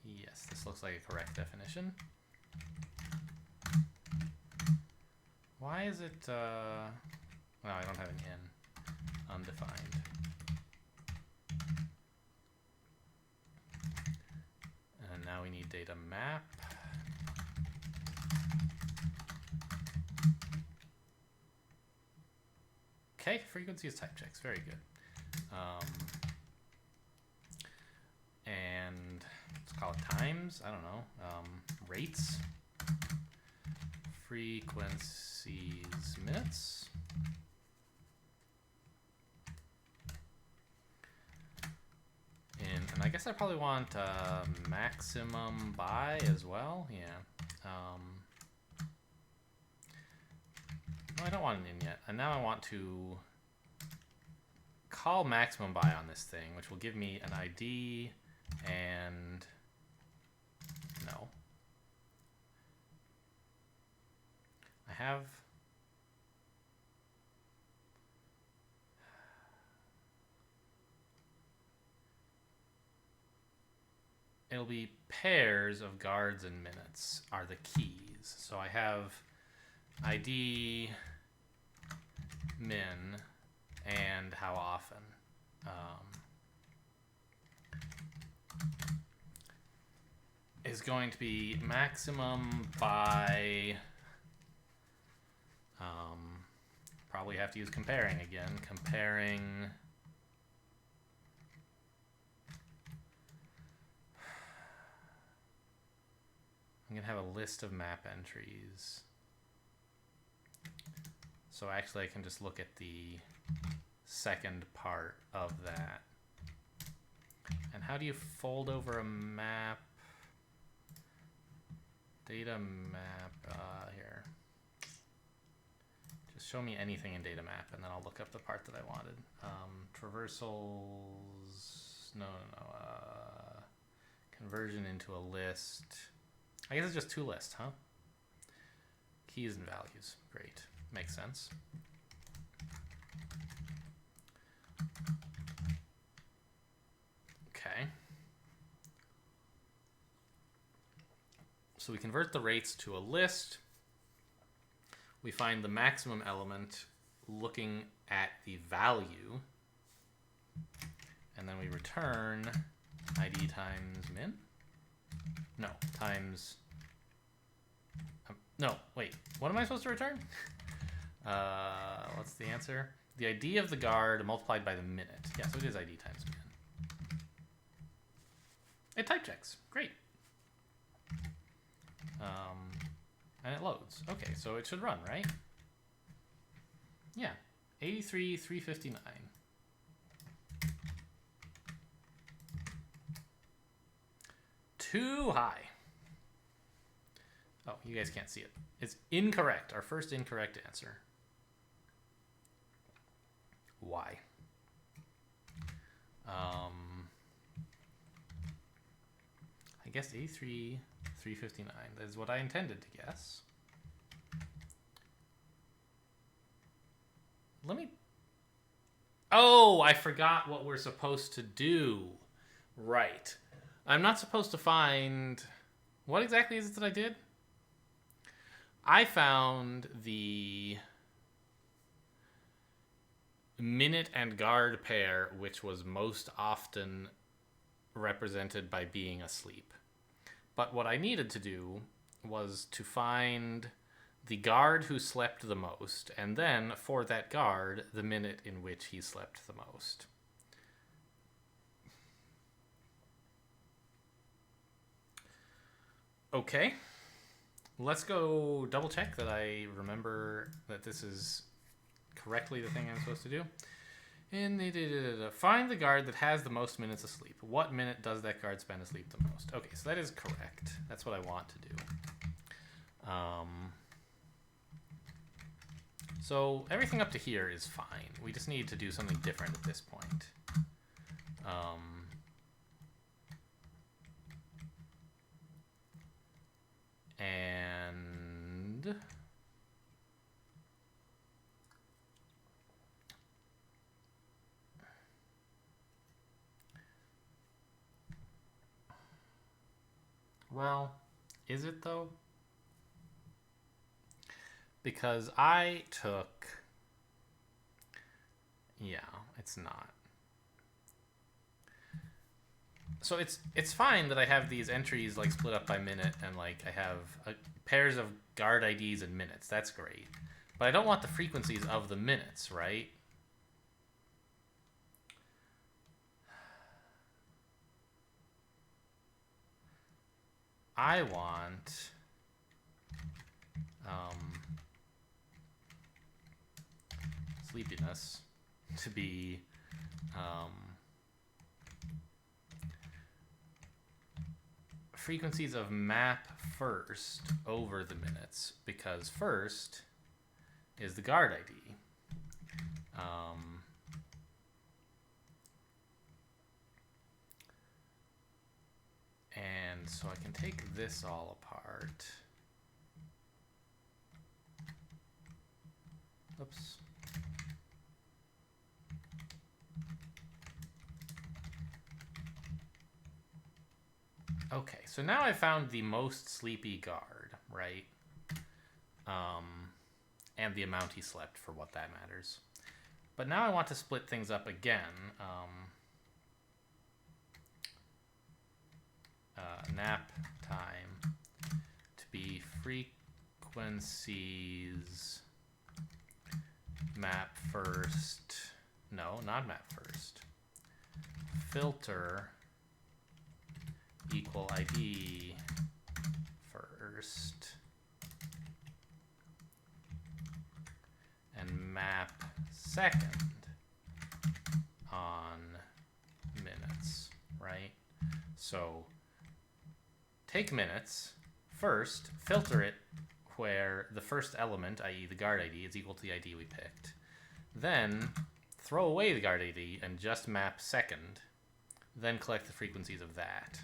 Yes, this looks like a correct definition. Why is it no, I don't have an in. Undefined. And now we need data map. Okay, frequency is type checks. Very good. And let's call it times. I don't know. Rates. Frequencies minutes. And I guess I probably want maximum by as well. Yeah. No, I don't want an in yet. And now I want to call maximum by on this thing, which will give me an ID and no. I have it'll be pairs of guards and minutes are the keys. So I have ID, min, and how often. Is going to be maximum by, probably have to use comparing again. Comparing I'm going to have a list of map entries. So actually I can just look at the second part of that. And how do you fold over a map? Data map, here. Just show me anything in data map and then I'll look up the part that I wanted. Traversals, no, conversion into a list. I guess it's just two lists, huh? Keys and values, great, makes sense. Okay. So we convert the rates to a list. we find the maximum element looking at the value, and then we return id times min. No, times. No, wait. What am I supposed to return? What's the answer? The ID of the guard multiplied by the minute. Yeah, so it is ID times min. It type checks. Great. And it loads. Okay, so it should run, right? Yeah. 83,359. Too high. Oh, you guys can't see it. It's incorrect. Our first incorrect answer. Why? I guess 83,359. That is what I intended to guess. Let me... Oh, I forgot what we're supposed to do. Right. I'm not supposed to find... What exactly is it that I did? I found the minute and guard pair, which was most often represented by being asleep. But what I needed to do was to find the guard who slept the most, and then, for that guard, the minute in which he slept the most. Okay. Let's go double check that I remember that this is correctly the thing I'm supposed to do. Find the guard that has the most minutes asleep. What minute does that guard spend asleep the most? Okay, so that is correct. That's what I want to do. So everything up to here is fine. We just need to do something different at this point. And well, is it though? Because I took, yeah, it's not. So it's fine that I have these entries like split up by minute and like I have pairs of guard IDs and minutes. That's great. But I don't want the frequencies of the minutes, right? I want sleepiness to be frequencies of map first over the minutes, because first is the guard ID. And so I can take this all apart. Oops. Okay, so now I found the most sleepy guard, right? And the amount he slept, for what that matters. But now I want to split things up again. Nap time to be frequencies map first. No, not map first. Filter equal ID first. And map second on minutes, right? So take minutes first, filter it where the first element, i.e. the guard ID, is equal to the ID we picked. Then throw away the guard ID and just map second. Then collect the frequencies of that.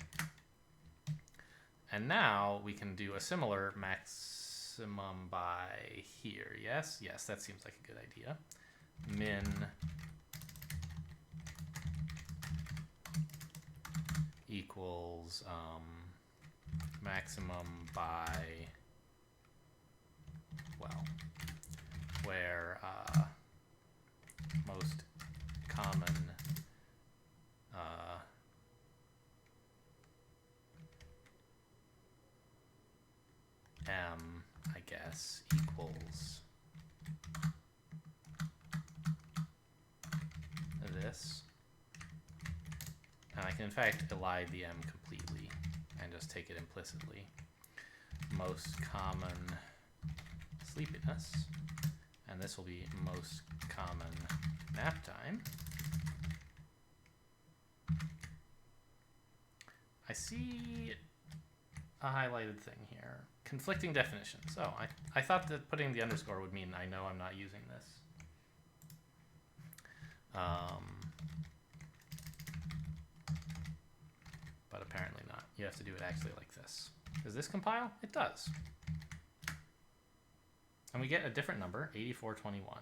And now we can do a similar maximum by here. Yes? Yes, that seems like a good idea. Min equals maximum by well, where most common m, I guess, equals this. And I can in fact elide the m completely and just take it implicitly. Most common sleepiness, and this will be most common nap time. I see a highlighted thing here. Conflicting definitions. Oh, I thought that putting the underscore would mean I know I'm not using this. But apparently not. You have to do it actually like this. Does this compile? It does. And we get a different number, 8421.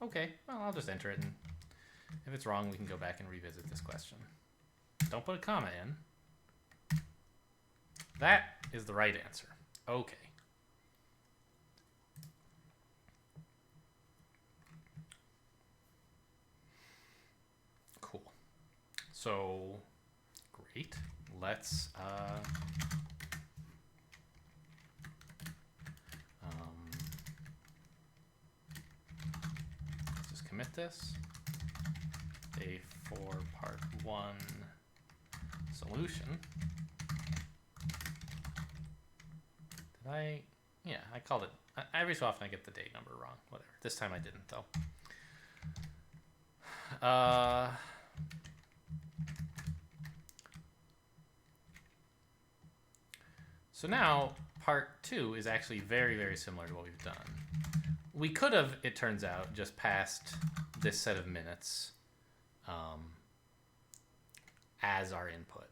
Okay, well, I'll just enter it, and if it's wrong, we can go back and revisit this question. Don't put a comma in. That is the right answer. Okay. Cool. So, great. Let's just commit this. A for part 1 solution. Did I? Yeah, I called it. Every so often I get the date number wrong. Whatever. This time I didn't, though. So now part 2 is actually very, very similar to what we've done. We could have, it turns out, just passed this set of minutes as our input.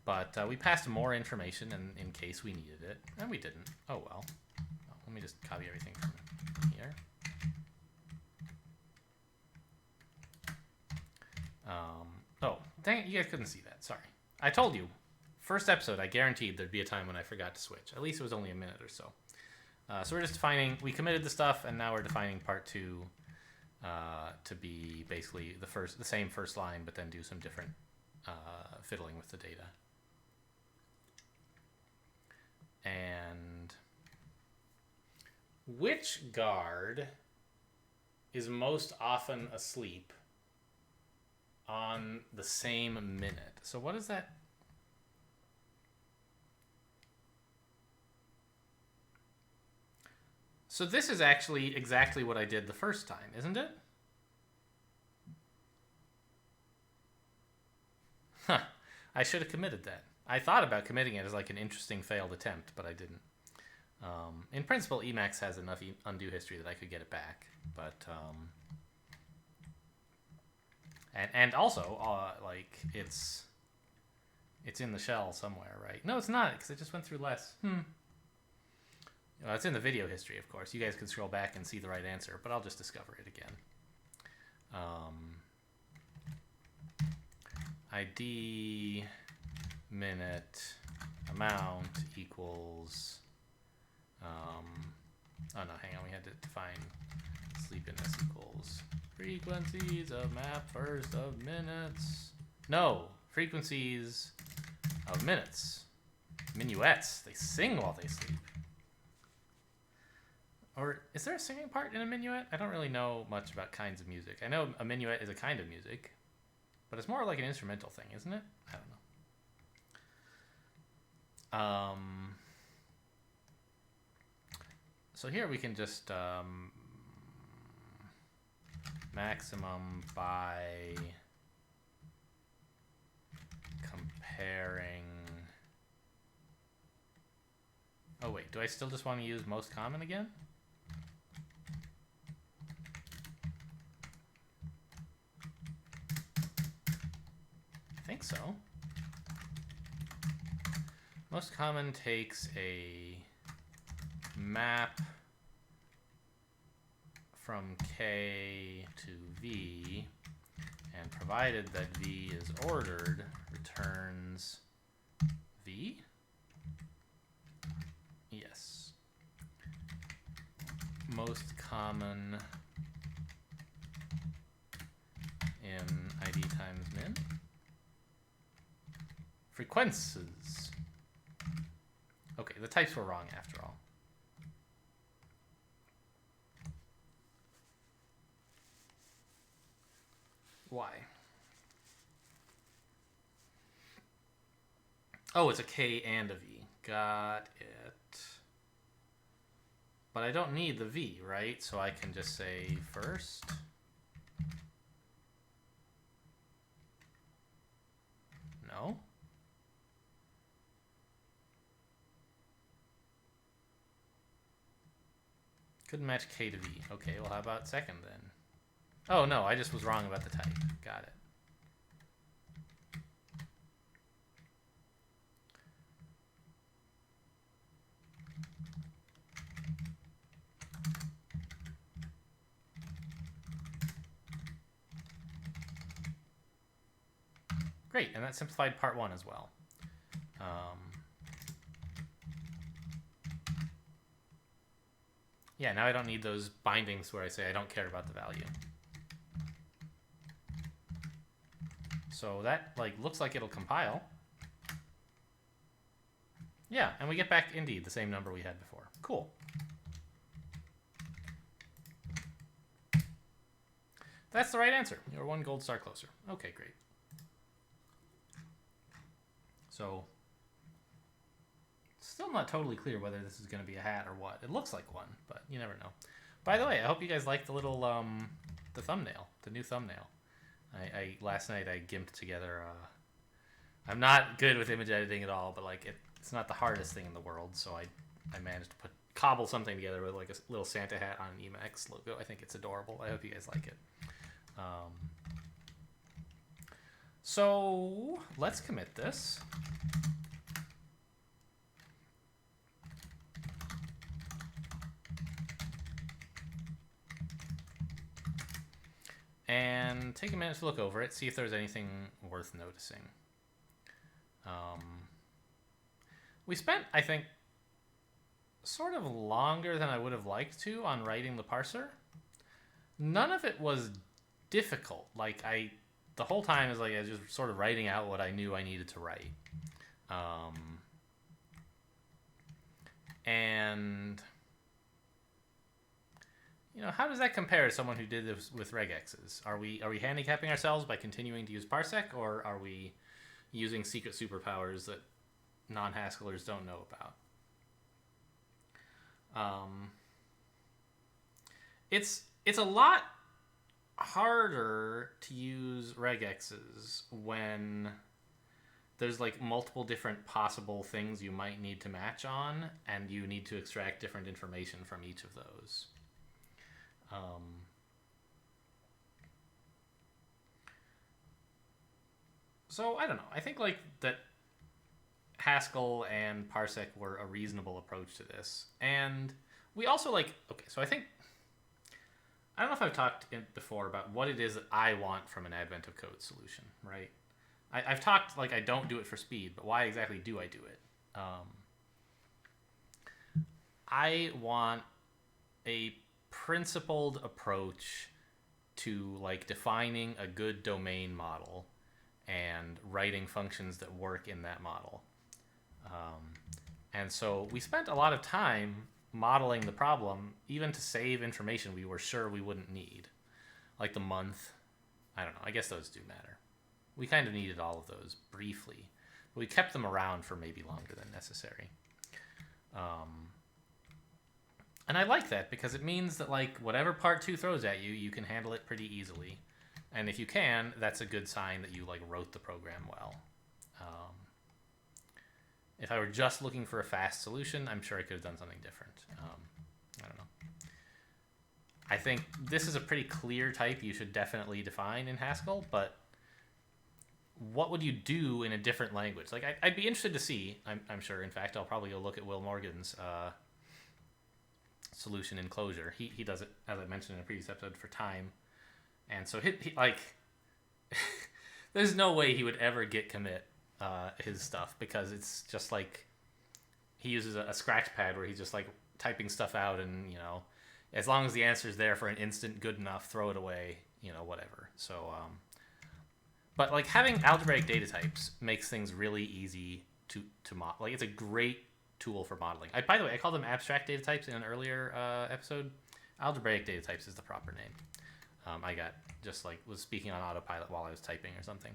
But we passed more information in case we needed it, and we didn't. Oh well. Oh, let me just copy everything from here. Oh, dang it, you guys couldn't see that. Sorry. I told you. First episode, I guaranteed there'd be a time when I forgot to switch. At least it was only a minute or so. So we're just defining, we committed the stuff, and now we're defining part 2 to be basically the same first line, but then do some different fiddling with the data. And which guard is most often asleep on the same minute? So what is that? So this is actually exactly what I did the first time, isn't it? Huh. I should have committed that. I thought about committing it as like an interesting failed attempt, but I didn't. In principle, Emacs has enough undo history that I could get it back, but and also like it's in the shell somewhere, right? No, it's not, because it just went through less. Well, it's in the video history, of course. You guys can scroll back and see the right answer, but I'll just discover it again. ID minute amount equals oh no, hang on, we had to define sleepiness equals frequencies of map first of minutes. No, frequencies of minutes. Minuets, they sing while they sleep. Or is there a singing part in a minuet? I don't really know much about kinds of music. I know a minuet is a kind of music, but it's more like an instrumental thing, isn't it? I don't know. So here we can just maximum by comparing. Oh wait, do I still just want to use most common again? I think so. Most common takes a map from K to V, and provided that V is ordered, returns V. most common in ID times min. Frequencies. Okay, the types were wrong after all. Why? Oh, it's a K and a V. Got it. But I don't need the V, right? So I can just say first. No? Couldn't match K to V. Okay, well, how about second then? Oh, no, I just was wrong about the type. Got it. Great, and that simplified part 1 as well. Yeah, now I don't need those bindings where I say I don't care about the value. So that looks like it'll compile. Yeah, and we get back indeed the same number we had before. Cool. That's the right answer. You're 1 gold star closer. Okay, great. So, still not totally clear whether this is going to be a hat or what. It looks like one, but you never know. By the way, I hope you guys liked the little, the thumbnail, the new thumbnail. Last night I gimped together, I'm not good with image editing at all, but it's not the hardest thing in the world, so I managed to cobble something together with a little Santa hat on an Emacs logo. I think it's adorable. I hope you guys like it. So let's commit this. And take a minute to look over it, see if there's anything worth noticing. We spent, I think, sort of longer than I would have liked to on writing the parser. None of it was difficult. The whole time is I was just sort of writing out what I knew I needed to write. And how does that compare to someone who did this with regexes? Are we handicapping ourselves by continuing to use parsec, or are we using secret superpowers that non-Haskellers don't know about? It's a lot harder to use regexes when there's multiple different possible things you might need to match on, and you need to extract different information from each of those. So I don't know. I think that Haskell and parsec were a reasonable approach to this, and we also okay. So I think I don't know if I've talked before about what it is that I want from an Advent of Code solution, right? I've talked I don't do it for speed, but why exactly do I do it? I want a principled approach to defining a good domain model and writing functions that work in that model. And so we spent a lot of time modeling the problem, even to save information we were sure we wouldn't need, like the month. I don't know. I guess those do matter. We kind of needed all of those briefly, but we kept them around for maybe longer than necessary. And I like that because it means that whatever part 2 throws at you, you can handle it pretty easily. And if you can, that's a good sign that you wrote the program well. If I were just looking for a fast solution, I'm sure I could have done something different. I don't know. I think this is a pretty clear type you should definitely define in Haskell, but what would you do in a different language? I'd be interested to see. I'm sure, in fact, I'll probably go look at Will Morgan's solution in Clojure. He does it, as I mentioned in a previous episode, for time. And so he there's no way he would ever git commit his stuff, because it's just he uses a scratch pad where he's just typing stuff out, and as long as the answer is there for an instant, good enough, throw it away, whatever. So, but like having algebraic data types makes things really easy to model. Like it's a great tool for modeling. By the way, I called them abstract data types in an earlier episode. Algebraic data types is the proper name. I got was speaking on autopilot while I was typing or something.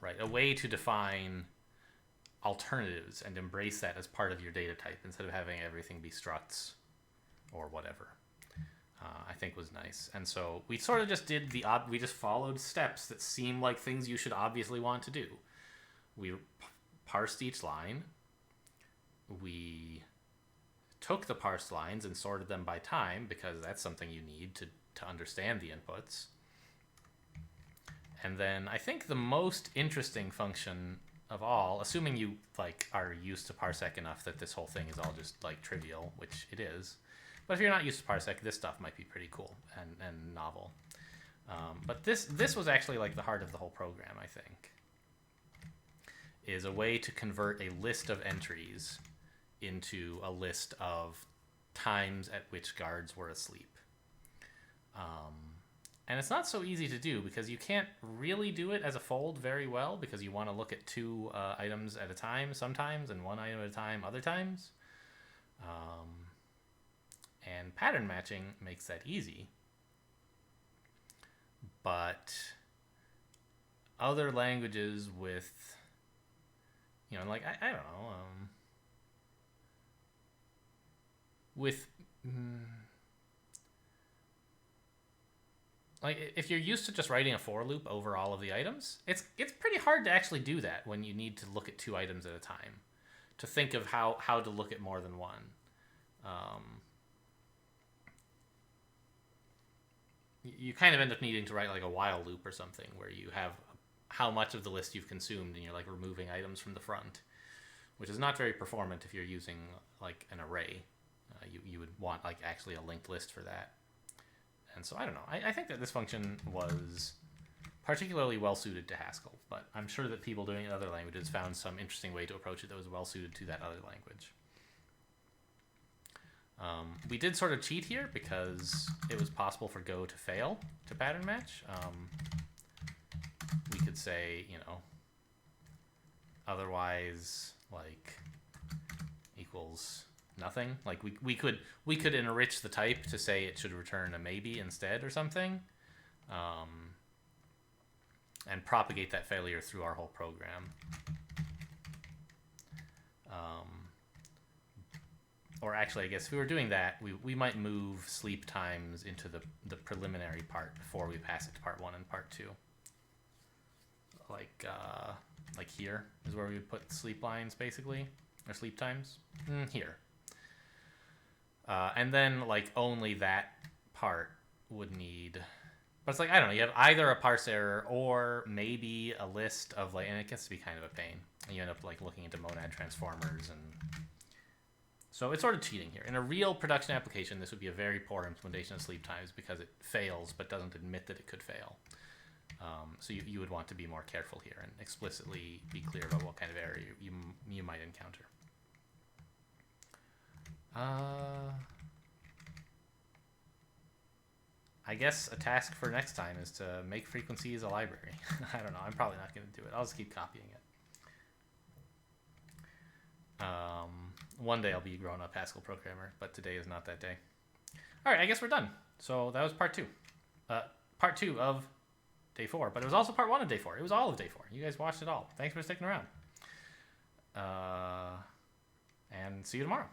Right, a way to define alternatives and embrace that as part of your data type instead of having everything be structs or whatever. I think was nice. And so we sort of just did we just followed steps that seem like things you should obviously want to do. We parsed each line. We took the parsed lines and sorted them by time because that's something you need to understand the inputs. And then I think the most interesting function of all, assuming you are used to parsec enough that this whole thing is all just trivial, which it is. But if you're not used to parsec, this stuff might be pretty cool and novel. But this was actually the heart of the whole program, I think, is a way to convert a list of entries into a list of times at which guards were asleep. And it's not so easy to do because you can't really do it as a fold very well because you want to look at two items at a time sometimes and one item at a time other times. And pattern matching makes that easy. But other languages with, I don't know, with... if you're used to just writing a for loop over all of the items, it's pretty hard to actually do that when you need to look at two items at a time, to think of how to look at more than one. You kind of end up needing to write a while loop or something where you have how much of the list you've consumed and you're removing items from the front, which is not very performant if you're using an array. You would want actually a linked list for that. And so I don't know. I think that this function was particularly well suited to Haskell, but I'm sure that people doing it in other languages found some interesting way to approach it that was well suited to that other language. We did sort of cheat here because it was possible for Go to fail to pattern match. We could say, otherwise equals nothing. We could enrich the type to say it should return a maybe instead or something, and propagate that failure through our whole program. Or actually, I guess if we were doing that, we might move sleep times into the preliminary part before we pass it to part 1 and part 2. Here is where we would put sleep lines, basically, or sleep times. Here. And then, only that part would need... But it's I don't know, you have either a parse error or maybe a list of, and it gets to be kind of a pain. And you end up, looking into monad transformers and... So it's sort of cheating here. In a real production application, this would be a very poor implementation of sleep times because it fails but doesn't admit that it could fail. So you would want to be more careful here and explicitly be clear about what kind of error you might encounter. I guess a task for next time is to make frequencies a library. I don't know. I'm probably not going to do it. I'll just keep copying it. One day I'll be a grown-up Haskell programmer, but today is not that day. All right, I guess we're done. So that was part 2. Part 2 of day 4, but it was also part 1 of day 4. It was all of day 4. You guys watched it all. Thanks for sticking around. And see you tomorrow.